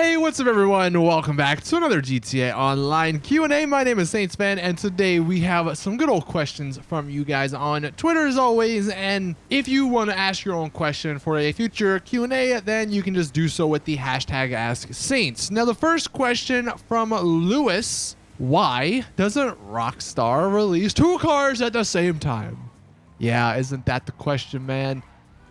Hey, what's up everyone? Welcome back to another GTA Online Q&A. My name is Saintsman, and today we have some good old questions from you guys on Twitter as always. And if you want to ask your own question for a future Q&A, then you can just do so with the hashtag AskSaints. Now, the first question from Lewis: why doesn't Rockstar release two cars at the same time? Yeah, isn't that the question, man?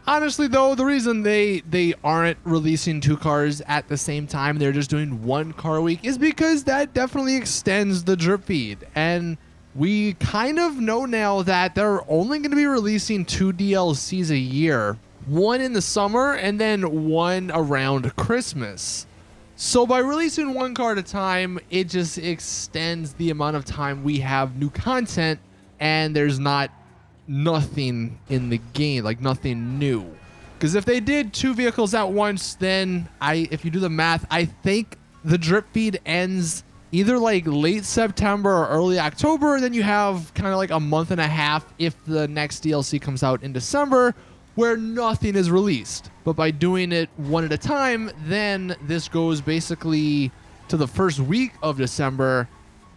Honestly, though, the reason they aren't releasing two cars at the same time, they're just doing one car a week, is because that definitely extends the drip feed. And we kind of know now that they're only going to be releasing two DLCs a year, one in the summer and then one around Christmas. So by releasing one car at a time, it just extends the amount of time we have new content, and there's nothing in the game, like nothing new. Because if they did two vehicles at once, then if you do the math, I think the drip feed ends either like late September or early October. Then you have kind of like a month and a half if the next DLC comes out in December, where nothing is released. But by doing it one at a time, then this goes basically to the first week of December.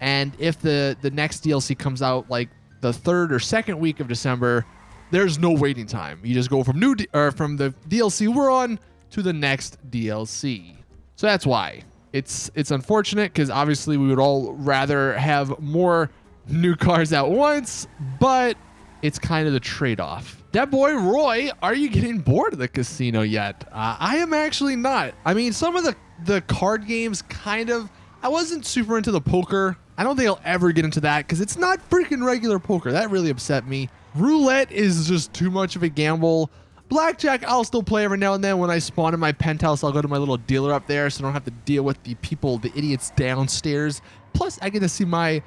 And if the next DLC comes out like the third or second week of December, there's no waiting time. You just go from from the DLC we're on to the next DLC. So that's why it's unfortunate, because obviously we would all rather have more new cars at once, but it's kind of the trade-off. That boy Roy, are you getting bored of the casino yet? I am actually not. I mean, some of the card games kind of. I wasn't super into the poker. I don't think I'll ever get into that because it's not freaking regular poker. That really upset me. Roulette is just too much of a gamble. Blackjack, I'll still play every now and then. When I spawn in my penthouse, I'll go to my little dealer up there so I don't have to deal with the idiots downstairs. Plus, I get to see my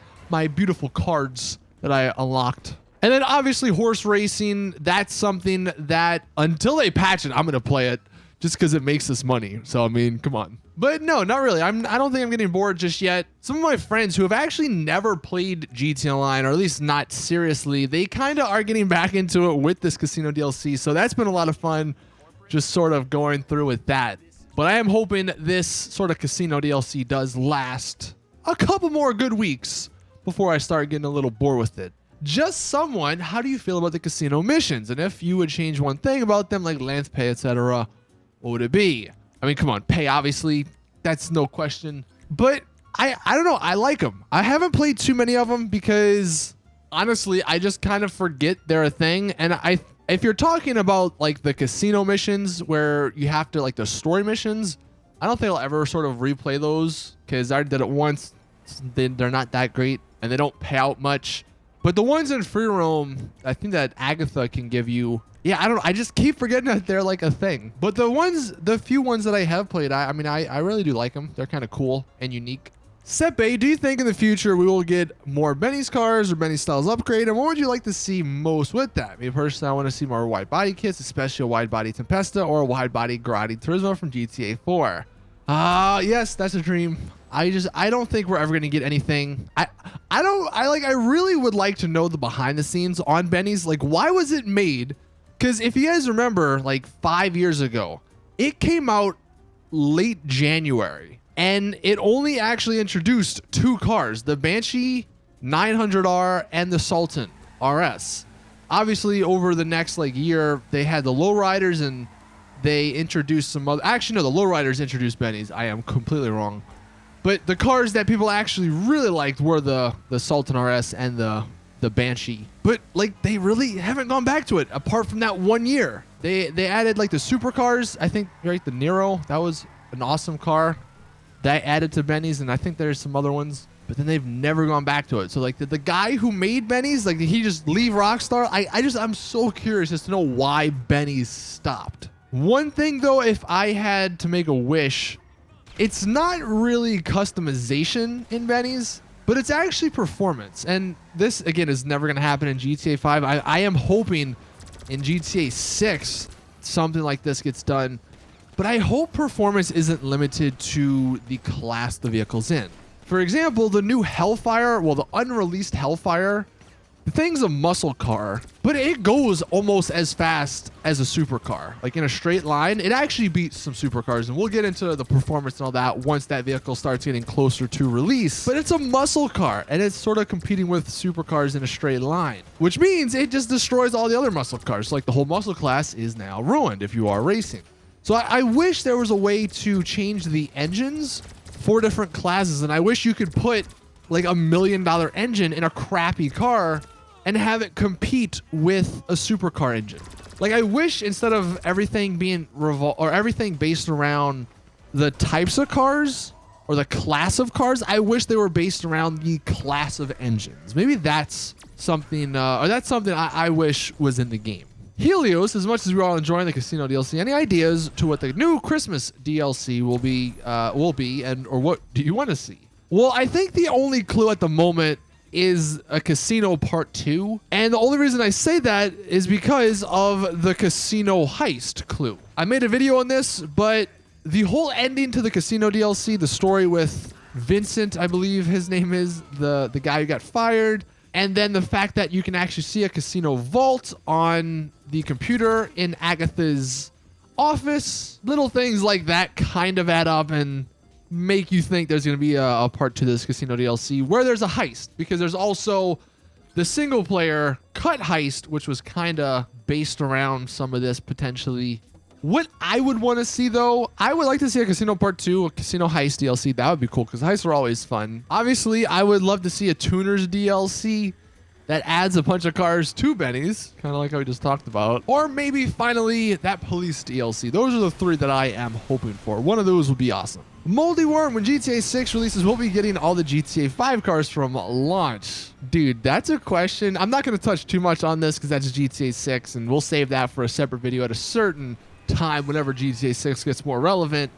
beautiful cards that I unlocked. And then obviously horse racing, that's something that until they patch it, I'm going to play it just because it makes us money. So, I mean, come on. But no, not really. I don't think I'm getting bored just yet. Some of my friends who have actually never played GTA Online, or at least not seriously, they kind of are getting back into it with this casino DLC. So that's been a lot of fun, just sort of going through with that. But I am hoping this sort of casino DLC does last a couple more good weeks before I start getting a little bored with it. Just someone, how do you feel about the casino missions? And if you would change one thing about them, like length, pay, etc., what would it be? I mean, come on, pay, obviously, that's no question. But I don't know, I like them. I haven't played too many of them because, honestly, I just kind of forget they're a thing. And if you're talking about, like, the casino missions where you have to, like, the story missions, I don't think I'll ever sort of replay those because I already did it once. They're not that great, and they don't pay out much. But the ones in free roam, I think that Agatha can give you. Yeah, I don't know. I just keep forgetting that they're like a thing. But the few ones that I have played, I mean, I really do like them. They're kind of cool and unique. Sepe, do you think in the future we will get more Benny's cars or Benny styles upgrade? And what would you like to see most with that? Me personally, I want to see more wide body kits, especially a wide body Tempesta or a wide body Grotti Turismo from GTA 4. Yes, that's a dream. I don't think we're ever going to get anything. I really would like to know the behind the scenes on Benny's. Like, why was it made? Because if you guys remember, like 5 years ago, it came out late January, and it only actually introduced two cars, the Banshee 900R and the Sultan RS. Obviously, over the next like year, they had the lowriders, and they introduced some other. Actually, no, the lowriders introduced Benny's. I am completely wrong. But the cars that people actually really liked were the Sultan RS and the Banshee. But like they really haven't gone back to it apart from that 1 year. They added like the supercars. I think right, the Nero, that was an awesome car that added to Benny's, and I think there's some other ones, but then they've never gone back to it. So like the guy who made Benny's, like, did he just leave Rockstar? I'm so curious as to know why Benny's stopped. One thing though, if I had to make a wish, it's not really customization in Benny's, but it's actually performance. And this, again, is never going to happen in GTA 5. I am hoping in GTA 6 something like this gets done. But I hope performance isn't limited to the class the vehicle's in. For example, the new Hellfire, well, the unreleased Hellfire, The thing's a muscle car, but it goes almost as fast as a supercar. Like in a straight line, it actually beats some supercars, and we'll get into the performance and all that once that vehicle starts getting closer to release. But it's a muscle car, and it's sort of competing with supercars in a straight line, which means it just destroys all the other muscle cars. Like the whole muscle class is now ruined if you are racing. So I wish there was a way to change the engines for different classes, and I wish you could put like $1 million engine in a crappy car and have it compete with a supercar engine. Like I wish instead of everything being everything based around the types of cars or the class of cars, I wish they were based around the class of engines. Maybe that's something, or that's something I wish was in the game. Helios, as much as we're all enjoying the casino DLC, any ideas to what the new Christmas DLC will be, or what do you want to see? Well, I think the only clue at the moment is a Casino Part 2. And the only reason I say that is because of the casino heist clue. I made a video on this, but the whole ending to the casino DLC, the story with Vincent, I believe his name is, the guy who got fired, and then the fact that you can actually see a casino vault on the computer in Agatha's office, little things like that kind of add up and make you think there's going to be a part to this casino DLC where there's a heist, because there's also the single player cut heist, which was kind of based around some of this potentially. What I would want to see though, I would like to see a Casino Part 2, a Casino Heist DLC. That would be cool because heists are always fun. Obviously, I would love to see a Tuners DLC that adds a bunch of cars to Benny's, kind of like how we just talked about. Or maybe finally that police DLC. Those are the three that I am hoping for. One of those would be awesome. Moldy Worm, when GTA 6 releases, we'll be getting all the GTA 5 cars from launch. Dude, that's a question. I'm not going to touch too much on this because that's GTA 6, and we'll save that for a separate video at a certain time whenever GTA 6 gets more relevant.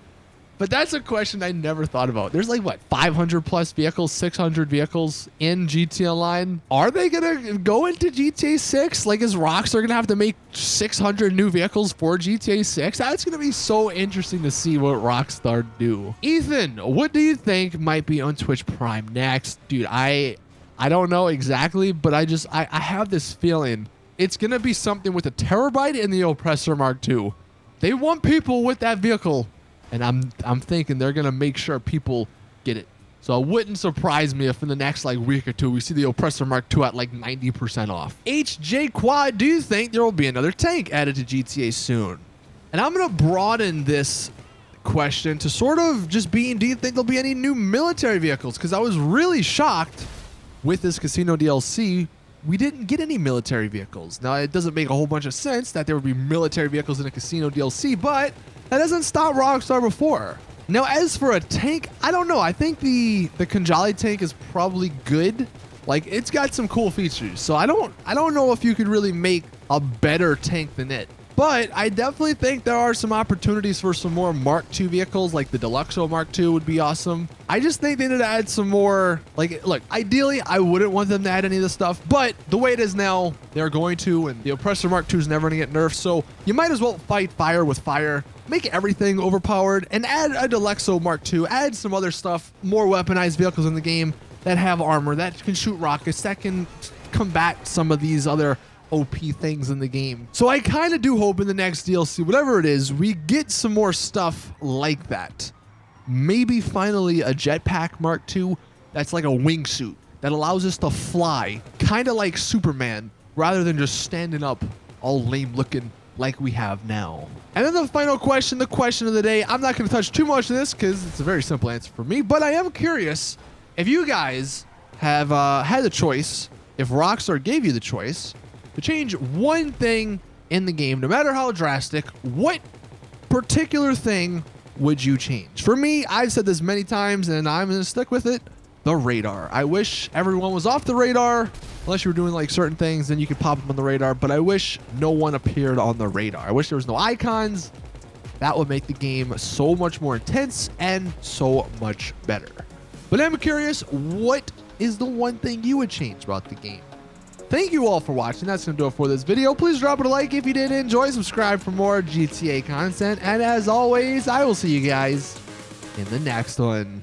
But that's a question I never thought about. There's like, what, 500 plus vehicles, 600 vehicles in GTA Online? Are they going to go into GTA 6? Like, is Rockstar going to have to make 600 new vehicles for GTA 6? That's going to be so interesting to see what Rockstar do. Ethan, what do you think might be on Twitch Prime next? Dude, I don't know exactly, but I have this feeling it's going to be something with a Terabyte and the Oppressor Mark II. They want people with that vehicle. And I'm thinking they're going to make sure people get it. So it wouldn't surprise me if in the next like week or two, we see the Oppressor Mark II at like 90% off. HJ Quad, do you think there will be another tank added to GTA soon? And I'm going to broaden this question to sort of just being, do you think there'll be any new military vehicles? Because I was really shocked with this Casino DLC. We didn't get any military vehicles. Now, it doesn't make a whole bunch of sense that there would be military vehicles in a Casino DLC, but that doesn't stop Rockstar before. Now, as for a tank, I don't know. I think the Khanjali tank is probably good. Like, it's got some cool features. So I don't know if you could really make a better tank than it. But I definitely think there are some opportunities for some more Mark II vehicles, like the Deluxo Mark II would be awesome. I just think they need to add some more. Like, look, ideally, I wouldn't want them to add any of this stuff, but the way it is now, they're going to, and the Oppressor Mark II is never going to get nerfed, so you might as well fight fire with fire, make everything overpowered, and add a Deluxo Mark II, add some other stuff, more weaponized vehicles in the game that have armor, that can shoot rockets, that can combat some of these other OP things in the game. So I kind of do hope in the next DLC, whatever it is, we get some more stuff like that. Maybe finally a jetpack Mark II that's like a wingsuit that allows us to fly, kind of like Superman, rather than just standing up all lame looking like we have now. And then the final question, the question of the day, I'm not going to touch too much of this because it's a very simple answer for me, but I am curious if you guys have had the choice, if Rockstar gave you the choice to change one thing in the game, no matter how drastic, what particular thing would you change? For me, I've said this many times and I'm going to stick with it. The radar. I wish everyone was off the radar, unless you were doing like certain things, then you could pop them on the radar, but I wish no one appeared on the radar. I wish there was no icons. That would make the game so much more intense and so much better. But I'm curious, what is the one thing you would change about the game? Thank you all for watching. That's going to do it for this video. Please drop it a like if you did enjoy. Subscribe for more GTA content. And as always, I will see you guys in the next one.